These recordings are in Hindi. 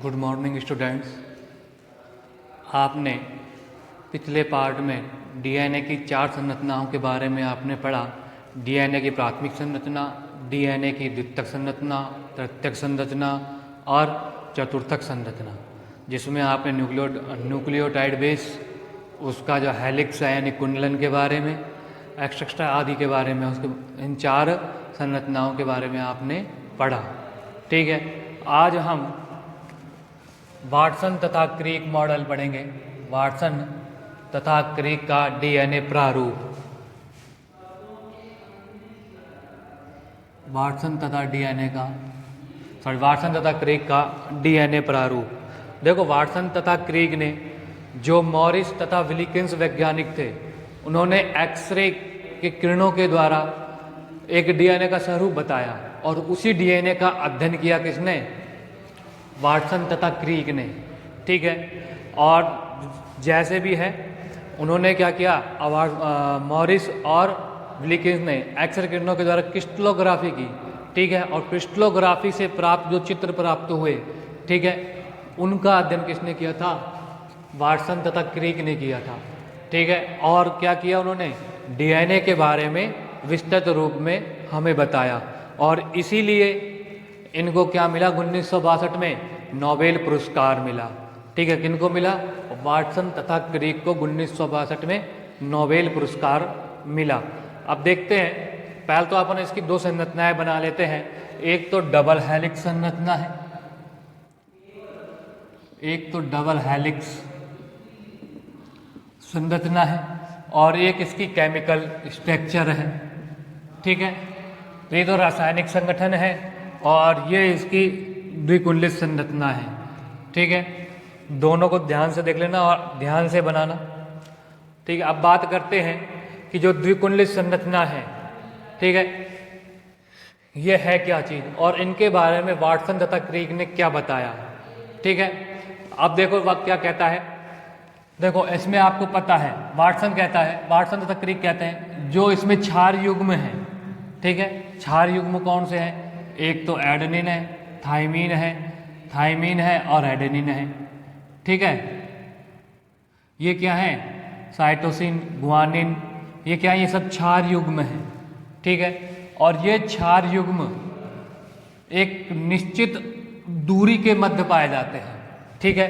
Good morning students. आपने पिछले पार्ट में डीएनए की 4 संरचनाओं के बारे में आपने पढ़ा। डीएनए की प्राथमिक संरचना, डीएनए की द्वितीयक संरचना, तृतीयक संरचना और चतुर्थक संरचना, जिसमें आपने न्यूक्लियोटाइड बेस, उसका जो हेलिक्स है यानी कुंडलन के बारे में, एक्स्ट्रा आदि के बारे में, उसके इन 4 संरचनाओं के बारे में आपने पढ़ा। ठीक है, आज हम वाटसन तथा क्रिक मॉडल पढ़ेंगे। वाटसन तथा क्रिक का डीएनए प्रारूप। वाटसन तथा क्रिक का डीएनए प्रारूप। देखो, वाटसन तथा क्रिक ने, जो मॉरिस तथा विलिकिंस वैज्ञानिक थे, उन्होंने एक्सरे के किरणों के द्वारा एक डीएनए का स्वरूप बताया और उसी डीएनए का अध्ययन किया किसने? वाटसन तथा क्रिक ने। ठीक है, और जैसे भी है उन्होंने क्या किया, मॉरिस और विलिकिंस ने एक्सरे किरणों के द्वारा क्रिस्टलोग्राफी की। ठीक है, और क्रिस्टलोग्राफी से प्राप्त जो चित्र प्राप्त हुए, ठीक है, उनका अध्ययन किसने किया था? वाटसन तथा क्रिक ने किया था। ठीक है, और क्या किया उन्होंने? डीएनए के बारे में विस्तृत रूप में हमें बताया और इसीलिए इनको क्या मिला? 1962 में नोबेल पुरस्कार मिला। ठीक है, किनको मिला? वाटसन तथा क्रिक को 1962 में नोबेल पुरस्कार मिला। अब देखते हैं, पहले तो अपन इसकी 2 संरचनाएं बना लेते हैं। एक तो डबल हेलिक्स संरचना है, एक तो डबल हेलिक्स संरचना है और एक इसकी केमिकल स्ट्रक्चर है। ठीक है, तो ये तो रासायनिक संगठन है और ये इसकी द्विकुंडलित संरचना है। ठीक है, दोनों को ध्यान से देख लेना और ध्यान से बनाना। ठीक है, अब बात करते हैं कि जो द्विकुंडलित संरचना है, ठीक है, ये है क्या चीज और इनके बारे में वाटसन तथा क्रिक ने क्या बताया। ठीक है, अब देखो वह क्या कहता है। देखो, इसमें आपको पता है, वाटसन कहता है, वाटसन तथा क्रिक कहते हैं, जो इसमें क्षार युग्म है, ठीक है, क्षार युग्म कौन से हैं? एक तो एडेनिन है, थाइमीन है और एडेनिन है। ठीक है, ये क्या है? साइटोसिन, गुआनिन, ये क्या है? ये सब क्षार युग्म है। ठीक है, और ये क्षार युग्म एक निश्चित दूरी के मध्य पाए जाते हैं। ठीक है,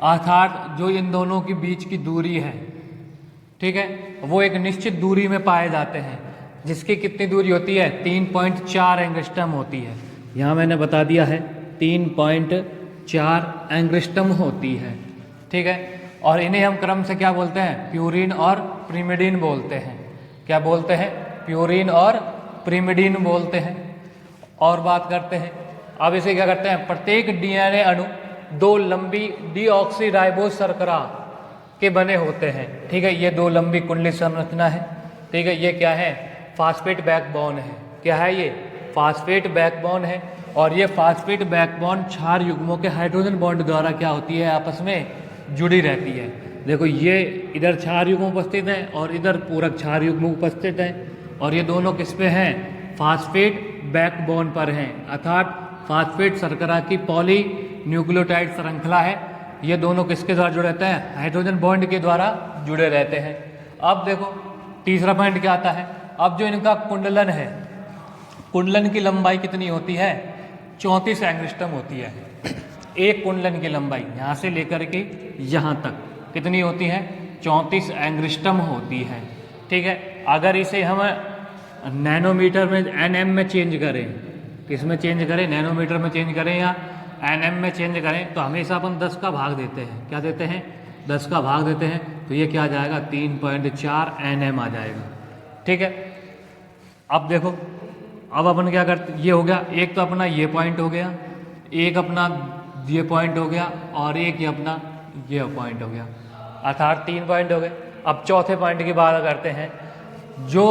अर्थात जो इन दोनों के बीच की दूरी है, ठीक है, वो एक निश्चित दूरी में पाए जाते हैं, जिसकी कितनी दूरी होती है? 3.4 एंगस्ट्रम होती है। यहाँ मैंने बता दिया है 3.4 एंगस्ट्रम होती है। ठीक है, और इन्हें हम क्रम से क्या बोलते हैं? प्यूरिन और प्रिमिडिन बोलते हैं। क्या बोलते हैं? प्यूरिन और प्रिमिडिन बोलते हैं। और बात करते हैं, अब इसे क्या करते हैं? प्रत्येक डीएनए अणु 2 लंबी डीऑक्सीराइबोज शर्करा के बने होते हैं। ठीक है, ये 2 लंबी कुंडलित संरचना है। ठीक है, ये क्या है? फास्फेट बैकबोन है। क्या है ये? फास्फेट बैकबोन है और ये फास्फेट बैकबोन क्षार युग्मों के हाइड्रोजन बॉन्ड द्वारा क्या होती है? आपस में जुड़ी रहती है। देखो, ये इधर क्षार युग्म उपस्थित है और इधर पूरक क्षार युग्म उपस्थित है और ये दोनों किस पे हैं? फास्फेट बैकबोन पर हैं, अर्थात फास्फेट शर्करा की पॉली न्यूक्लियोटाइड श्रृंखला है। ये दोनों किसके द्वारा जुड़े रहते हैं? हाइड्रोजन बॉन्ड के द्वारा जुड़े रहते हैं। अब देखो, तीसरा पॉइंट क्या आता है? अब जो इनका कुंडलन है, कुंडलन की लंबाई कितनी होती है? 34 एंगस्ट्रम होती है। एक कुंडलन की लंबाई यहाँ से लेकर के यहाँ तक कितनी होती है? 34 एंगस्ट्रम होती है। ठीक है, अगर इसे हम नैनोमीटर में, एनएम में चेंज करें, किस में चेंज करें? नैनोमीटर में चेंज करें या एनएम में चेंज करें, तो हमेशा अपन 10 का भाग देते हैं। क्या देते हैं? 10 का भाग देते हैं, तो ये क्या आ जाएगा? 3.4 एनएम आ जाएगा। ठीक है, अब देखो, अब अपन क्या करते? ये हो गया, एक तो अपना ये पॉइंट हो गया, एक अपना ये पॉइंट हो गया और एक ये अपना ये पॉइंट हो गया, अर्थात 3 पॉइंट हो गए। अब चौथे पॉइंट की बात करते हैं। जो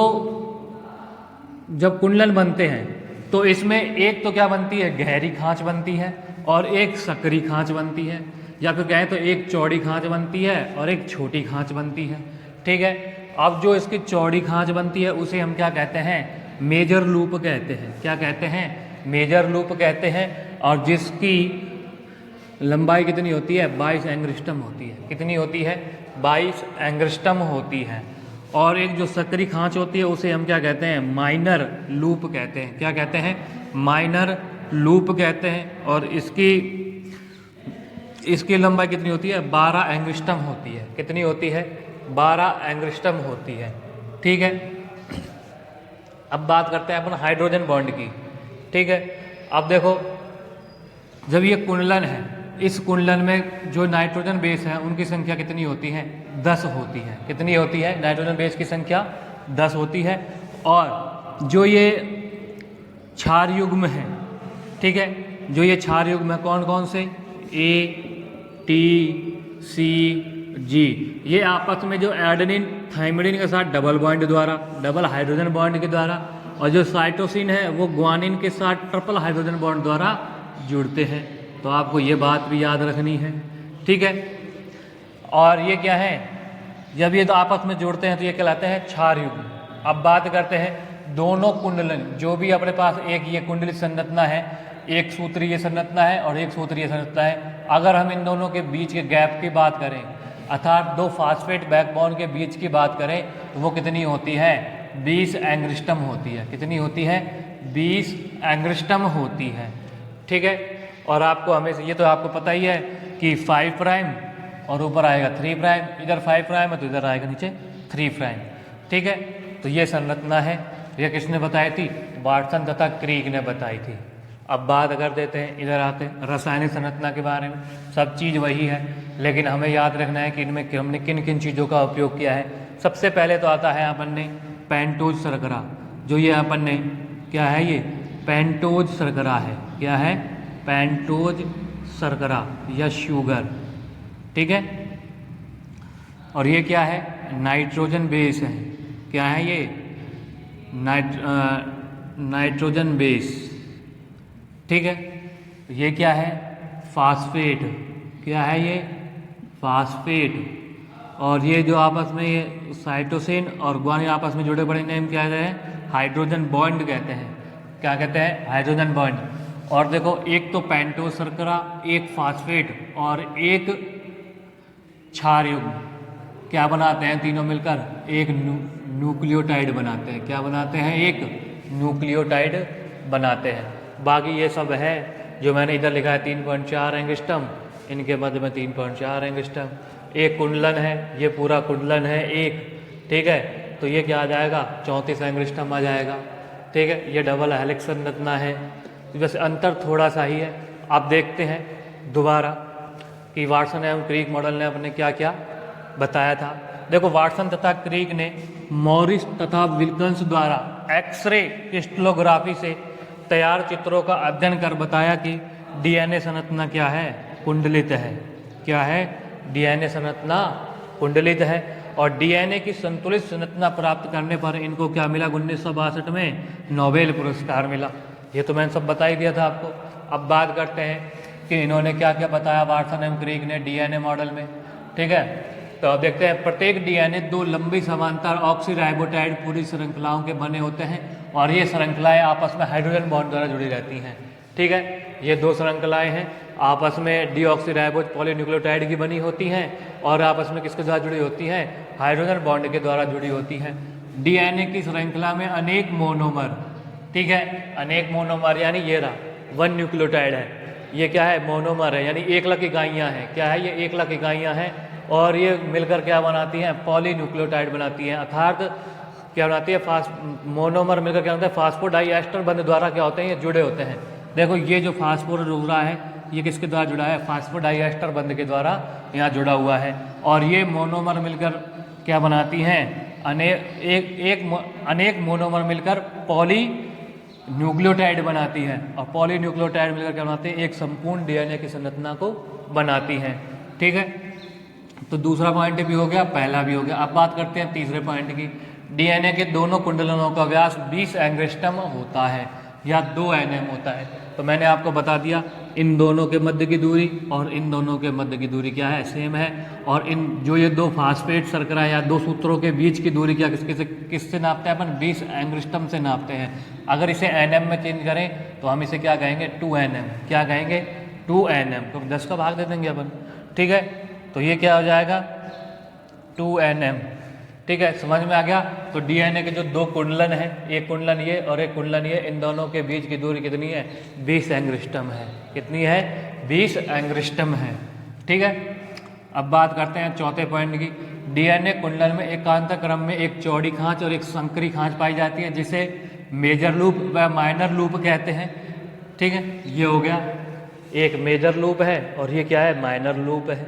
जब कुंडलन बनते हैं तो इसमें एक तो क्या बनती है? गहरी खांच बनती है और एक सकरी खांच बनती है, या फिर कहें तो एक चौड़ी खांच बनती है और एक छोटी खांच बनती है। ठीक है, अब जो इसकी चौड़ी खांच बनती है उसे हम क्या कहते हैं? मेजर लूप कहते हैं। क्या कहते हैं? मेजर लूप कहते हैं। और जिसकी लंबाई कितनी होती है? 22 एंगस्ट्रम होती है। कितनी होती है? 22 एंगस्ट्रम होती है। और एक जो सकरी खांच होती है उसे हम क्या कहते हैं? माइनर लूप कहते हैं। क्या कहते हैं? माइनर लूप कहते हैं। और इसकी लंबाई कितनी होती है? 12 एंगस्ट्रम होती है। कितनी होती है? 12 एंगस्ट्रम होती है। ठीक है, अब बात करते हैं अपन हाइड्रोजन बॉन्ड की। ठीक है, अब देखो, जब ये कुंडलन है, इस कुंडलन में जो नाइट्रोजन बेस है उनकी संख्या कितनी होती है? 10 होती है। कितनी होती है? नाइट्रोजन बेस की संख्या 10 होती है। और जो ये क्षार युग्म है, ठीक है, जो ये क्षार युग्म है कौन कौन से? A, T, C, G, ये आपस में जो एडेनिन थाइमिडिन के साथ डबल बॉन्ड द्वारा, डबल हाइड्रोजन बॉन्ड के द्वारा, और जो साइटोसिन है वो ग्वानिन के साथ ट्रिपल हाइड्रोजन बॉन्ड द्वारा जुड़ते हैं। तो आपको ये बात भी याद रखनी है। ठीक है, और ये क्या है? जब ये तो आपस में जुड़ते हैं तो ये कहलाते हैं क्षार युग्म। अब बात करते हैं दोनों कुंडलन, जो भी अपने पास एक ये कुंडलित संरचना है, एक सूत्रीय संरचना है और एक सूत्रीय संरचना है। अगर हम इन दोनों के बीच के गैप की बात करें, अर्थात दो फास्फेट बैकबोन के बीच की बात करें, तो वो कितनी होती है? 20 एंगस्ट्रम होती है। कितनी होती है? 20 एंगस्ट्रम होती है। ठीक है, और आपको हमेशा ये तो आपको पता ही है कि 5 प्राइम और ऊपर आएगा 3 प्राइम, इधर 5 प्राइम है तो इधर आएगा नीचे 3 प्राइम। ठीक है, तो ये संरचना है। ये किसने बताई थी? वाटसन तथा क्रीक ने बताई थी। अब बात कर देते हैं, इधर आते हैं रासायनिक संरचना के बारे में। सब चीज़ वही है, लेकिन हमें याद रखना है कि इनमें हमने किन किन चीज़ों का उपयोग किया है। सबसे पहले तो आता है अपन ने पेंटोज शर्करा, जो ये अपन ने क्या है? ये पेंटोज शर्करा है। क्या है? पेंटोज शर्करा या शुगर। ठीक है, और ये क्या है? नाइट्रोजन बेस है। क्या है ये? Nitrogen base. ठीक है, ये क्या है? फास्फेट। क्या है ये? फास्फेट। और ये जो आपस में ये साइटोसिन और ग्वानिन आपस में जुड़े पड़े नेम क्या कहते हैं? हाइड्रोजन बॉन्ड कहते हैं। क्या कहते हैं? Hydrogen bond. और देखो, एक तो पेंटोज शर्करा, एक फास्फेट और एक क्षार युग्म क्या बनाते हैं? तीनों मिलकर एक न्यूक्लियोटाइड बनाते हैं। क्या बनाते हैं? एक न्यूक्लियोटाइड बनाते हैं। बाकी ये सब है जो मैंने इधर लिखा है 3.4 एंगस्ट्रम, इनके मध्य में 3.4 एंगस्ट्रम। एक कुंडलन है, ये पूरा कुंडलन है एक। ठीक है, तो ये क्या आ जाएगा? 34 एंगस्ट्रम आ जाएगा। ठीक है, ये डबल हेलिक्स संरचना है। वैसे अंतर थोड़ा सा ही है। आप देखते हैं दोबारा कि वाटसन एवं क्रीक मॉडल ने अपने क्या क्या बताया था। देखो, वाटसन तथा क्रीक ने मॉरिस तथा विल्कन्स द्वारा एक्सरे क्रिस्टलोग्राफी से तैयार चित्रों का अध्ययन कर बताया कि डीएनए संरचना क्या है? कुंडलित है। क्या है? डीएनए संरचना कुंडलित है। और डीएनए की संतुलित संरचना प्राप्त करने पर इनको क्या मिला? 1962 में नोबेल पुरस्कार मिला। ये तो मैंने सब बता ही दिया था आपको। अब बात करते हैं कि इन्होंने क्या क्या बताया वाटसन एवं क्रीक ने डीएनए मॉडल में। ठीक है, तो अब देखते हैं। प्रत्येक डीएनए 2 लंबी समांतर ऑक्सीराइबोटाइड पूरी श्रृंखलाओं के बने होते हैं और ये श्रृंखलाएं आपस में हाइड्रोजन बॉन्ड द्वारा जुड़ी रहती हैं। ठीक है, ये 2 श्रृंखलाएं हैं, आपस में डीऑक्सीराइबोज पॉलीन्यूक्लियोटाइड की बनी होती हैं और आपस में किसके साथ जुड़ी होती हैं? हाइड्रोजन बॉन्ड के द्वारा जुड़ी होती हैं। डीएनए की श्रृंखला में अनेक मोनोमर, ठीक है, अनेक मोनोमर यानी ये रहा 1 न्यूक्लियोटाइड है। ये क्या है? मोनोमर है, यानी 1 लाख इकाइयाँ हैं। क्या है? ये 1 लाख इकाइयाँ हैं और ये मिलकर क्या बनाती हैं? पॉलीन्यूक्लियोटाइड बनाती हैं। अर्थात क्या बनाती है? मोनोमर मिलकर क्या होता है? फास्फोडाइएस्टर बंध द्वारा क्या होते हैं? ये जुड़े होते हैं। देखो, ये जो फास्फोर जुड़ रहा है ये किसके द्वारा जुड़ा है? फास्फोडाइएस्टर बंध के द्वारा यहाँ जुड़ा हुआ है। और ये मोनोमर मिलकर क्या बनाती हैं? अनेक मोनोमर मिलकर पॉली न्यूक्लियोटाइड बनाती है और पॉली न्यूक्लियोटाइड मिलकर क्या बनाते हैं? एक संपूर्ण डीएनए की संरचना को बनाती हैं। ठीक है, तो दूसरा पॉइंट भी हो गया, पहला भी हो गया। अब बात करते हैं तीसरे पॉइंट की। डीएनए के दोनों कुंडलनों का व्यास 20 एंगस्ट्रम होता है या 2 एनएम होता है। तो मैंने आपको बता दिया इन दोनों के मध्य की दूरी और इन दोनों के मध्य की दूरी क्या है? सेम है। और इन जो ये 2 फास्फेट शर्करा या 2 सूत्रों के बीच की दूरी क्या किससे नापते हैं अपन? 20 एंगस्ट्रम से नापते हैं। अगर इसे एनएम में चेंज करें तो हम इसे क्या कहेंगे? 2 एनएम। क्या कहेंगे? 2nm, तो 10 का भाग दे देंगे अपन, ठीक है। तो ये क्या हो जाएगा 2nm, ठीक है, समझ में आ गया। तो डीएनए के जो दो कुंडलन है, एक कुंडलन ये और एक कुंडलन ये, इन दोनों के बीच की दूरी कितनी है 20 एंगस्ट्रॉम है। कितनी है 20 एंगस्ट्रॉम है, ठीक है। अब बात करते हैं चौथे पॉइंट की। डीएनए कुंडलन में एकांतर क्रम में एक चौड़ी खांच और एक संकरी खांच पाई जाती है, जिसे मेजर लूप व माइनर लूप कहते हैं, ठीक है। ये हो गया, एक मेजर लूप है और ये क्या है माइनर लूप है,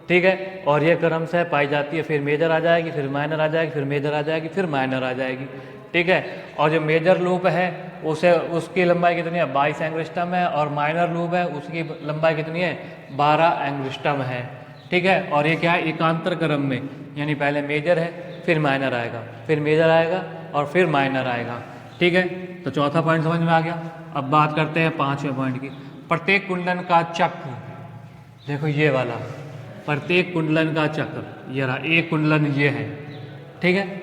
ठीक है। और ये क्रम से पाई जाती है, फिर मेजर आ जाएगी, फिर माइनर आ जाएगी, फिर मेजर आ जाएगी, फिर माइनर आ जाएगी, ठीक है। और जो मेजर लूप है उसे उसकी लंबाई कितनी है 22 एंगस्ट्रॉम है, और माइनर लूप है उसकी लंबाई कितनी है 12 एंगस्ट्रॉम है, ठीक है। और ये क्या है एकांतर क्रम में, यानी पहले मेजर है, फिर माइनर आएगा, फिर मेजर आएगा और फिर माइनर आएगा, ठीक है। तो चौथा पॉइंट समझ में आ गया। अब बात करते हैं पांचवें पॉइंट की। प्रत्येक कुंडलन का चक्र, देखो ये वाला प्रत्येक कुंडलन का चक्र, ये रहा एक कुंडलन ये है, ठीक है।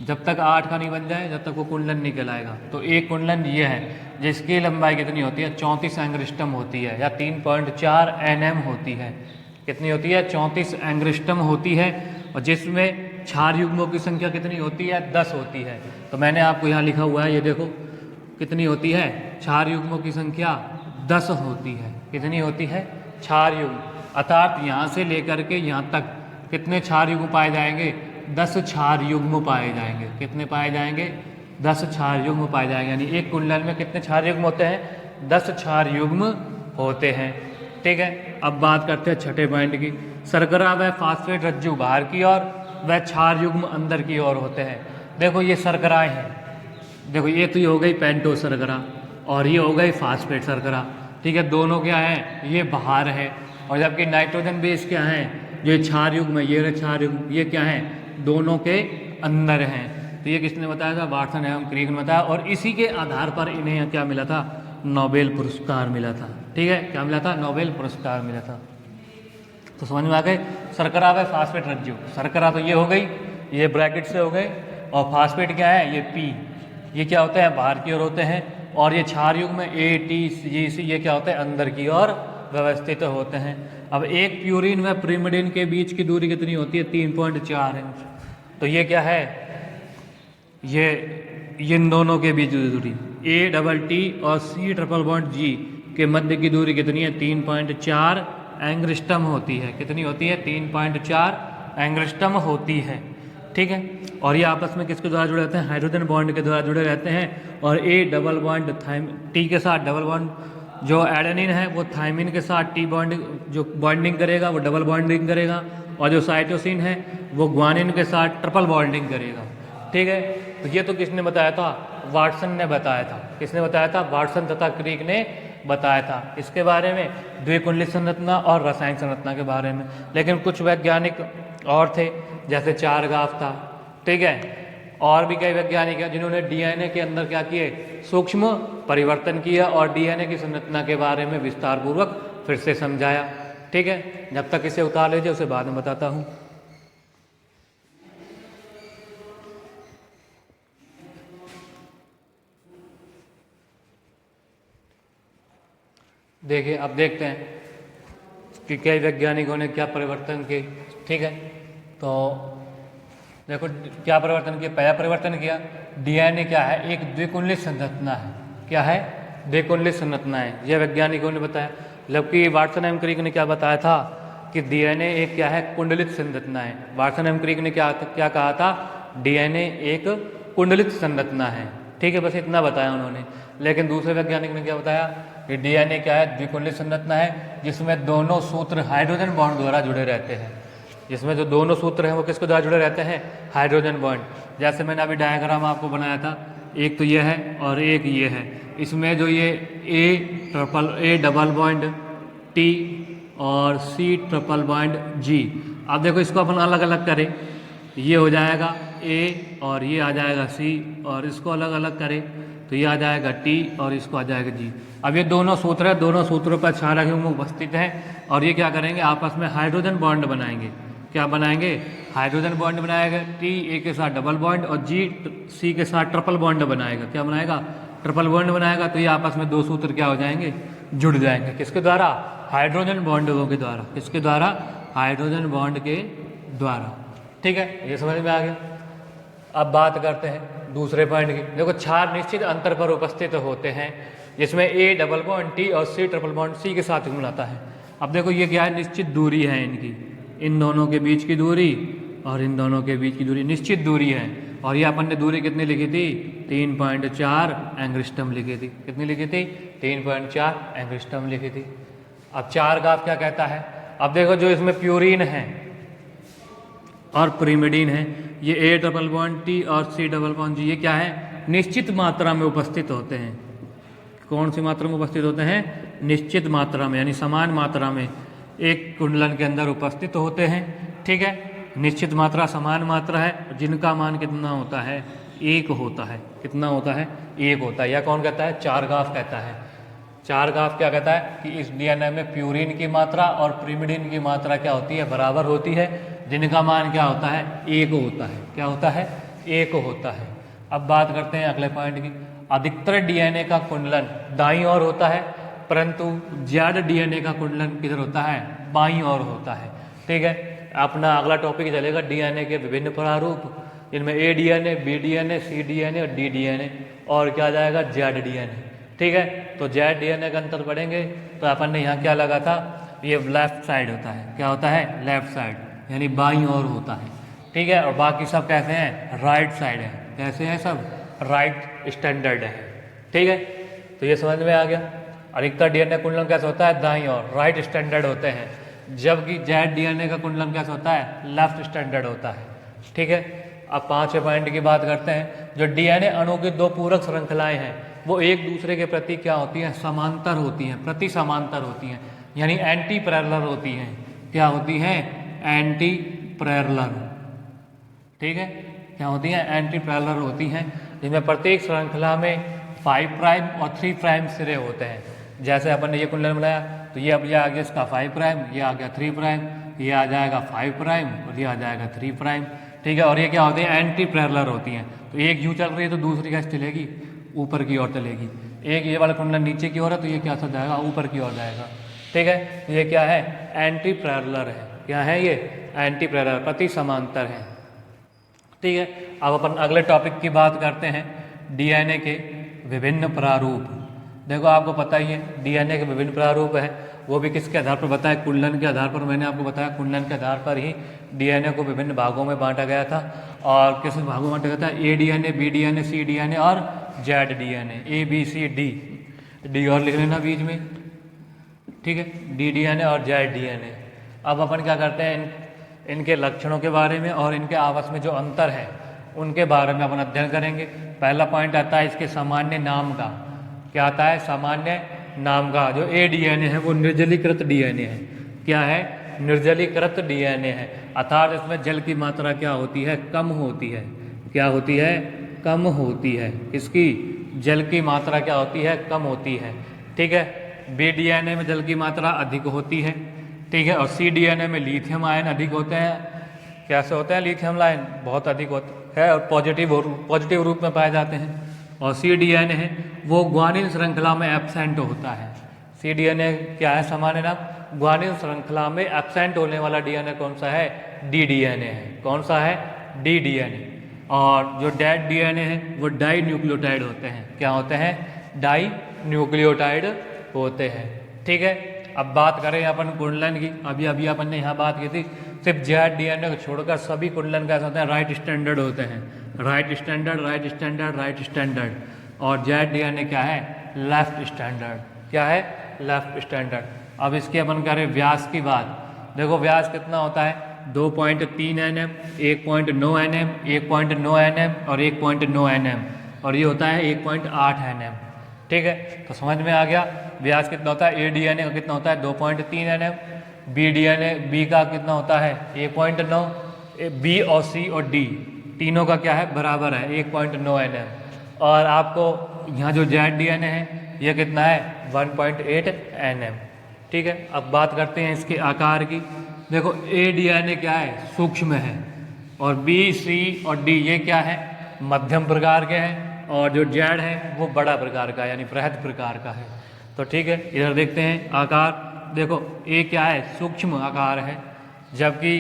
जब तक 8 का नहीं बन जाए जब तक वो कुंडलन नहीं कहलाएगा। तो एक कुंडलन ये है जिसकी लंबाई कितनी होती है 34 एंगस्ट्रॉम होती है, या 3.4 nm होती है। कितनी होती है 34 एंगस्ट्रॉम होती है, और जिसमें क्षार युग्मों की संख्या कितनी होती है 10 होती है। तो मैंने आपको यहाँ लिखा हुआ है, ये देखो कितनी होती है क्षार युग्मों की संख्या 10 होती है। कितनी होती है क्षार युग्म, अर्थात यहाँ से लेकर के यहाँ तक कितने क्षार युग्म पाए जाएंगे 10 क्षार युग्म पाए जाएंगे। कितने पाए जाएंगे 10 क्षार युग्म पाए जाएंगे, यानी एक कुंडलन में कितने क्षार युग्म होते हैं 10 क्षार युग्म होते हैं, ठीक है। अब बात करते हैं छठे पॉइंट की। शर्करा व फास्फेट रज्जु बाहर की ओर व क्षार युग्म अंदर की ओर होते हैं। देखो ये शर्कराएं हैं, देखो ये तो ये हो गई पेंटो शर्करा और ये हो गई फास्फेट शर्करा, ठीक है। दोनों क्या है ये बाहर है, और जबकि नाइट्रोजन बेस क्या है जो क्षार युग्म है, ये क्षार युग्म ये क्या है दोनों के अंदर हैं। तो ये किसने बताया था वाटसन एवं क्रिक ने बताया, और इसी के आधार पर इन्हें क्या मिला था नोबेल पुरस्कार मिला था, ठीक है। क्या मिला था नोबेल पुरस्कार मिला था। तो समझ में आ गए। शर्करा व फास्फेट रज्जु, शर्करा तो ये हो गई, ये ब्रैकेट से हो गए, और फास्फेट क्या है ये पी, ये क्या होते हैं बाहर की ओर होते हैं, और ये क्षार युग्म में ए टी जी सी ये क्या होते हैं अंदर की ओर व्यवस्थित होते हैं। अब एक प्यूरिन व प्रिमिडिन के बीच की दूरी कितनी होती है 3.4 इंच। तो ये क्या है ये इन दोनों के बीच की दूरी ए डबल टी और सी ट्रिपल बॉन्ड जी के मध्य की दूरी कितनी है 3.4 एंगस्ट्रॉम होती है। कितनी होती है 3.4 एंगस्ट्रॉम होती है, ठीक है। और ये आपस में किसके द्वारा जुड़े रहते हैं हाइड्रोजन बॉन्ड के द्वारा जुड़े रहते हैं, और ए डबल बॉन्ड टी के साथ डबल बॉन्ड जो एडेनिन है वो थायमिन के साथ टी बॉन्ड जो बॉन्डिंग करेगा वो डबल बॉन्डिंग करेगा, और जो साइटोसिन है वो ग्वानिन के साथ ट्रिपल बॉन्डिंग करेगा, ठीक है। तो ये तो किसने बताया था वाटसन ने बताया था। किसने बताया था वाटसन तथा क्रिक ने बताया था इसके बारे में, द्विकुंडलित संरचना और रासायनिक संरचना के बारे में। लेकिन कुछ वैज्ञानिक और थे जैसे चारगाफ था, ठीक है, और भी कई वैज्ञानिक हैं जिन्होंने डीएनए के अंदर क्या किए सूक्ष्म परिवर्तन किया और डीएनए की संरचना के बारे में विस्तार पूर्वक फिर से समझाया, ठीक है। जब तक इसे उतार लीजिए उसे बाद में बताता हूँ। देखिए अब देखते हैं कि कई वैज्ञानिकों ने क्या परिवर्तन किए, ठीक है। तो देखो क्या परिवर्तन किया, पहला परिवर्तन किया डीएनए क्या है एक द्विकुंडलित संरचना है। क्या है द्विकुंडलित संरचना है, यह वैज्ञानिकों ने बताया। जबकि वाटसन एवं क्रिक ने क्या बताया था कि डीएनए एक क्या है कुंडलित संरचना है। वाटसन एवं क्रिक ने क्या कहा था डीएनए एक कुंडलित संरचना है, ठीक है, बस इतना बताया उन्होंने। लेकिन दूसरे वैज्ञानिक ने क्या बताया कि डीएनए क्या है द्विकुंडलित संरचना है जिसमें दोनों सूत्र हाइड्रोजन बॉन्ड द्वारा जुड़े रहते हैं। जिसमें जो दोनों सूत्र हैं वो किसके द्वारा जुड़े रहते हैं हाइड्रोजन बॉन्ड। जैसे मैंने अभी डायग्राम आपको बनाया था, एक तो ये है और एक ये है। इसमें जो ये ए डबल बॉन्ड टी और सी ट्रिपल बॉन्ड जी, अब देखो इसको अपन अलग अलग करें, ये हो जाएगा ए और ये आ जाएगा सी, और इसको अलग अलग करें तो ये आ जाएगा टी और इसको आ जाएगा जी। अब ये दोनों सूत्र है, दोनों सूत्रों पर क्षार युग्म उपस्थित है, और ये क्या करेंगे आपस में हाइड्रोजन बॉन्ड बनाएंगे। क्या बनाएंगे हाइड्रोजन बॉन्ड बनाएगा, टी ए के साथ डबल बॉन्ड और जी सी के साथ ट्रिपल बॉन्ड बनाएगा। क्या बनाएगा ट्रिपल बॉन्ड बनाएगा, तो ये आपस में दो सूत्र क्या हो जाएंगे जुड़ जाएंगे। किसके द्वारा? हाइड्रोजन बॉन्डों के द्वारा। किसके द्वारा? हाइड्रोजन बॉन्ड के द्वारा। ठीक है, ये समझ में आ गया। अब बात करते हैं दूसरे पॉइंट की। देखो, क्षार निश्चित अंतर पर उपस्थित होते हैं जिसमें A डबल बॉन्ड T और C ट्रिपल बॉन्ड C के साथ मिलाता है। अब देखो ये क्या है, निश्चित दूरी है इनकी, इन दोनों के बीच की दूरी और इन दोनों के बीच की दूरी निश्चित दूरी है। और ये अपन ने दूरी कितनी लिखी थी? 3.4 एंगस्ट्रॉम लिखी थी। कितनी लिखी थी? 3.4 एंगस्ट्रॉम लिखी थी। अब चार ग्राफ क्या कहता है? अब देखो, जो इसमें प्यूरिन है और प्रीमिडीन है, ये A डबल बॉन्ड T और C डबल बॉन्ड G, ये क्या है? निश्चित मात्रा में उपस्थित होते हैं। कौन सी मात्रा में उपस्थित होते हैं? निश्चित मात्रा में, यानी समान मात्रा में एक कुंडलन के अंदर उपस्थित होते हैं। ठीक है, निश्चित मात्रा, समान मात्रा है, जिनका मान कितना होता है? 1 होता है। कितना होता है? 1 होता है। या कौन कहता है? चार ग्राफ कहता है। चार ग्राफ क्या कहता है कि इस डीएनए में प्यूरिन की मात्रा और प्रीमिडीन की मात्रा क्या होती है? बराबर होती है, जिनका मान क्या होता है? 1 होता है। क्या होता है? 1 होता है। अब बात करते हैं अगले पॉइंट की। अधिकतर डीएनए का कुंडलन दाईं ओर होता है, परंतु ज्यादा डीएनए का कुंडलन किधर होता है? बाईं ओर होता है। ठीक है, अपना अगला टॉपिक चलेगा डीएनए के विभिन्न प्रारूप, जिनमें A DNA, B DNA, C DNA और D डीएनए, और क्या आ जाएगा? Z DNA. ठीक है, तो Z डीएनए का अंतर पढ़ेंगे तो अपन ने यहाँ क्या लगा था? ये लेफ्ट साइड होता है। क्या होता है? लेफ्ट साइड, यानी बाईं ओर होता है। ठीक है, और बाकी सब कैसे हैं? राइट साइड है। कैसे हैं सब? राइट स्टैंडर्ड है। ठीक है, तो ये समझ में आ गया। अधिकतर डीएनए कुंडलन कैसे होता है? दाईं ओर, राइट स्टैंडर्ड होते हैं, जबकि Z डीएनए का कुंडलन कैसे होता है? लेफ्ट स्टैंडर्ड होता है। ठीक है, अब पांचवें पॉइंट की बात करते हैं। जो डीएनए अणु की दो पूरक श्रृंखलाएं हैं वो एक दूसरे के प्रति क्या होती हैं? समांतर होती हैं, प्रति समांतर होती हैं, यानी एंटी पैरेलल होती हैं। क्या होती हैं? Anti parallel. ठीक है, क्या होती हैं? एंटी पैरेलल होती हैं, जिनमें प्रत्येक श्रृंखला में 5 प्राइम और 3 प्राइम सिरे होते हैं। जैसे अपन ने ये कुंडलन बनाया तो ये अब ये आ गया इसका 5 प्राइम, ये आ गया 3 प्राइम, ये आ जाएगा 5 प्राइम और ये आ जाएगा 3 प्राइम। ठीक है, और ये क्या होती है? एंटी पैरेलल होती हैं। तो एक यूं चल रही है तो दूसरी कैसे चलेगी? ऊपर की ओर चलेगी। एक ये वाला कुंडलन नीचे की ओर है तो ये क्या सा जाएगा? ऊपर की ओर जाएगा। ठीक है, तो ये क्या है? एंटी पैरेलल है। क्या है ये? एंटी पैरेलल, प्रति समांतर है। ठीक है, अब अपन अगले टॉपिक की बात करते हैं, डीएनए के विभिन्न प्रारूप। देखो, आपको पता ही है डीएनए के विभिन्न प्रारूप है, वो भी किसके आधार पर बताया? कुंडलन के आधार पर। मैंने आपको बताया कुंडलन के आधार पर ही डीएनए को विभिन्न भागों में बांटा गया था। और किस भागों में बांटा गया था? A DNA, B DNA, C DNA और Z डीएनए। ABCD, D और लिख लेना बीच में। ठीक है, D डीएनए और Z डीएनए। अब अपन क्या करते हैं? इनके लक्षणों के बारे में और इनके आपस में जो अंतर है उनके बारे में अपन अध्ययन करेंगे। पहला पॉइंट आता है इसके सामान्य नाम का। क्या आता है? सामान्य नाम का। जो A डीएनए है वो निर्जलीकृत डीएनए है। क्या है? निर्जलीकृत डीएनए है, अर्थात इसमें जल की मात्रा क्या होती है? कम होती है। क्या होती है? कम होती है। इसकी जल की मात्रा क्या होती है? कम होती है। ठीक है, B डीएनए में जल की मात्रा अधिक होती है। ठीक है, और C डीएनए में लिथियम आयन अधिक होते हैं। कैसे होते हैं? लिथियम आयन बहुत अधिक होते हैं और पॉजिटिव रूप में पाए जाते हैं। और C डीएनए है वो ग्वानिन श्रृंखला में एब्सेंट होता है। C डीएनए क्या है? सामान्य नाम। ग्वानिन श्रृंखला में एब्सेंट होने वाला डीएनए कौन सा है? D डीएनए है। कौन सा है? D DNA. और जो Z डीएनए है वो डाई न्यूक्लियोटाइड होते हैं। क्या होते हैं? डाई न्यूक्लियोटाइड होते हैं। ठीक है, अब बात करें अपन कुंडलन की। अभी अपन ने यहाँ बात की थी, सिर्फ Z डीएनए को छोड़कर सभी कुंडलन कैसे होते हैं? राइट स्टैंडर्ड होते हैं। Right standard, right standard, right standard. और Z डीएनए क्या है? Left standard. क्या है? Left standard. अब इसके अपन करें व्यास की बात। देखो, व्यास कितना होता है? 2.3 nm, 1.9 nm, 1.9 nm और 1.9 nm, और ये होता है 1.8 nm। ठीक है, तो समझ में आ गया व्यास कितना होता है। A डीएनए का कितना होता है? 2.3 nm। B डीएनए, B का कितना होता है? 1.9। B और C और D तीनों का क्या है? बराबर है, 1.9 nm। और आपको यहाँ जो Z डीएनए है ये कितना है? 1.8 nm। ठीक है, अब बात करते हैं इसके आकार की। देखो, A डीएनए क्या है? सूक्ष्म है, और B, C और D ये क्या है? मध्यम प्रकार के हैं, और जो Z है वो बड़ा प्रकार का है, यानी बृहद प्रकार का है। तो ठीक है, इधर देखते हैं आकार। देखो ए क्या है, सूक्ष्म आकार है, जबकि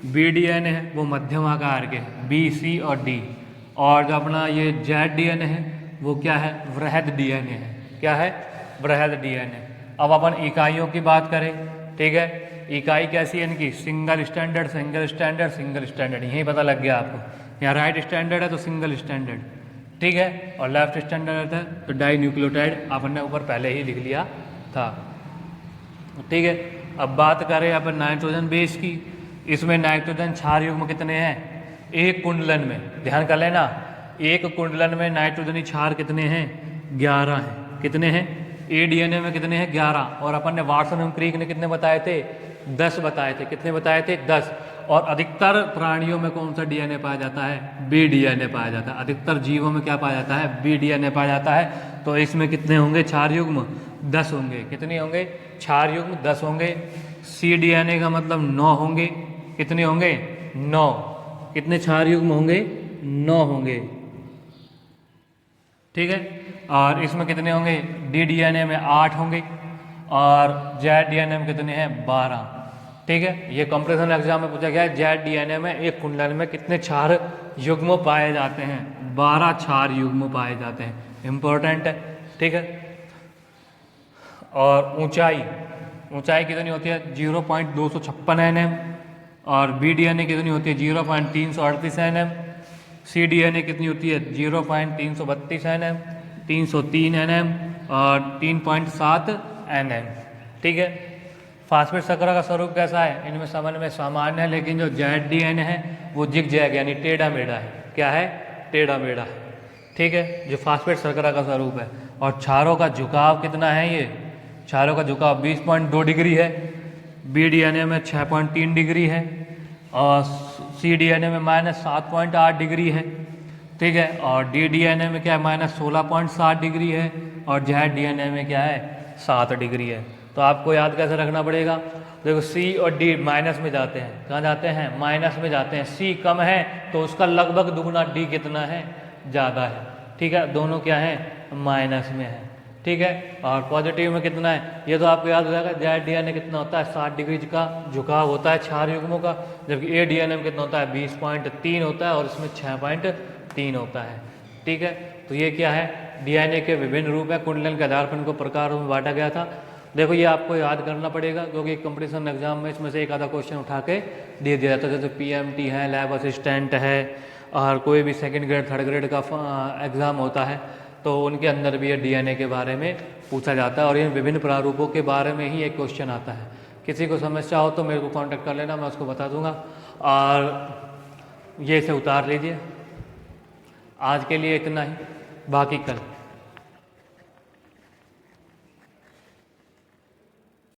बी डीएनए है वो मध्यम आकार के, बी, सी और डी। और जो अपना ये जेड डीएनए है वो क्या है, वृहद डीएनए है। क्या है, वृहद डीएनए। अब अपन इकाइयों की बात करें, ठीक है, इकाई कैसी है इनकी, single standard, single standard, single standard, यही पता लग गया आपको। यहाँ राइट स्टैंडर्ड है तो सिंगल स्टैंडर्ड, ठीक है, और लेफ्ट स्टैंडर्ड है तो डाई न्यूक्लियोटाइड, अपन ने ऊपर पहले ही लिख लिया था, ठीक है। अब बात करें अपन नाइट्रोजन बेस की, इसमें नाइट्रोजन क्षार युग्म कितने हैं, एक कुंडलन में, ध्यान कर लेना, एक कुंडलन में नाइट्रोजनी क्षार कितने हैं, 11 हैं। कितने हैं, ए डीएनए में कितने हैं, 11। और अपन ने वाटसन एवं क्रिक ने कितने बताए थे, 10 बताए थे। कितने बताए थे, 10। और अधिकतर प्राणियों में कौन सा डीएनए पाया जाता है, बी डीएनए पाया जाता है। अधिकतर जीवों में क्या पाया जाता है, बी डीएनए पाया जाता है। तो इसमें कितने होंगे क्षार युग्म, 10 होंगे। कितने होंगे, क्षार युग्म 10 होंगे। सी डीएनए का मतलब 9 होंगे। कितने होंगे, 9। कितने क्षार युग्म होंगे, 9 होंगे, ठीक है। और इसमें कितने होंगे, डी डीएनए में 8 होंगे, और जेड डीएनए में कितने हैं, 12, ठीक है। ये कंपैरिजन एग्जाम में पूछा गया है, जेड डीएनए में एक कुंडल में कितने क्षार युग्म पाए जाते हैं, 12 क्षार युग्म पाए जाते हैं, इंपॉर्टेंट है, ठीक है। और ऊंचाई, ऊंचाई कितनी होती है, 0.256 nm, और बी डीएनए कितनी होती है, 0.338 nm। सी डीएनए कितनी होती है, 0.332 nm, 303 nm और 3.7 nm, ठीक है। फास्फेट शर्करा का स्वरूप कैसा है, इनमें सामान्य में सामान्य है, लेकिन जो जेड डीएनए है वो जिग जैग यानी टेढ़ा मेढ़ा है। क्या है, टेढ़ा मेढ़ा है, ठीक है, जो फास्फेट शर्करा का स्वरूप है। और क्षारों का झुकाव कितना है, ये क्षारों का झुकाव 20.2 डिग्री है। बी डीएनए में 6.3 डिग्री है, और सी डीएनए में -7.8 डिग्री है, ठीक है। और डी डीएनए में क्या है, -16.7 डिग्री है, और जेड डीएनए में क्या है, 7 डिग्री है। तो आपको याद कैसे रखना पड़ेगा, देखो सी और डी माइनस में जाते हैं, कहाँ जाते हैं, माइनस में जाते हैं। सी कम है तो उसका लगभग दुगुना डी कितना है, ज़्यादा है, ठीक है। दोनों क्या है, माइनस में है, ठीक है। और पॉजिटिव में कितना है, ये तो आपको याद हो जाएगा, जेड डीएनए कितना होता है, 60 डिग्री का झुकाव होता है क्षार युग्मों का, जबकि ए डीएनए में कितना होता है, 20.3 होता है, और इसमें 6.3 होता है, ठीक है। तो ये क्या है, डीएनए के विभिन्न रूप है, कुंडलन के आधार पर इनको प्रकारों में बांटा गया था। देखो ये आपको याद करना पड़ेगा, क्योंकि कंपटीशन एग्जाम में इसमें से एक आधा क्वेश्चन उठा के दे दिया जाता है, जैसे पीएमटी है, लैब असिस्टेंट है, और कोई भी सेकंड ग्रेड थर्ड ग्रेड का एग्ज़ाम होता है, तो उनके अंदर भी ये डीएनए के बारे में पूछा जाता है, और इन विभिन्न प्रारूपों के बारे में ही एक क्वेश्चन आता है। किसी को समस्या हो तो मेरे को कांटेक्ट कर लेना, मैं उसको बता दूंगा। और ये इसे उतार लीजिए। आज के लिए इतना ही, बाकी कल।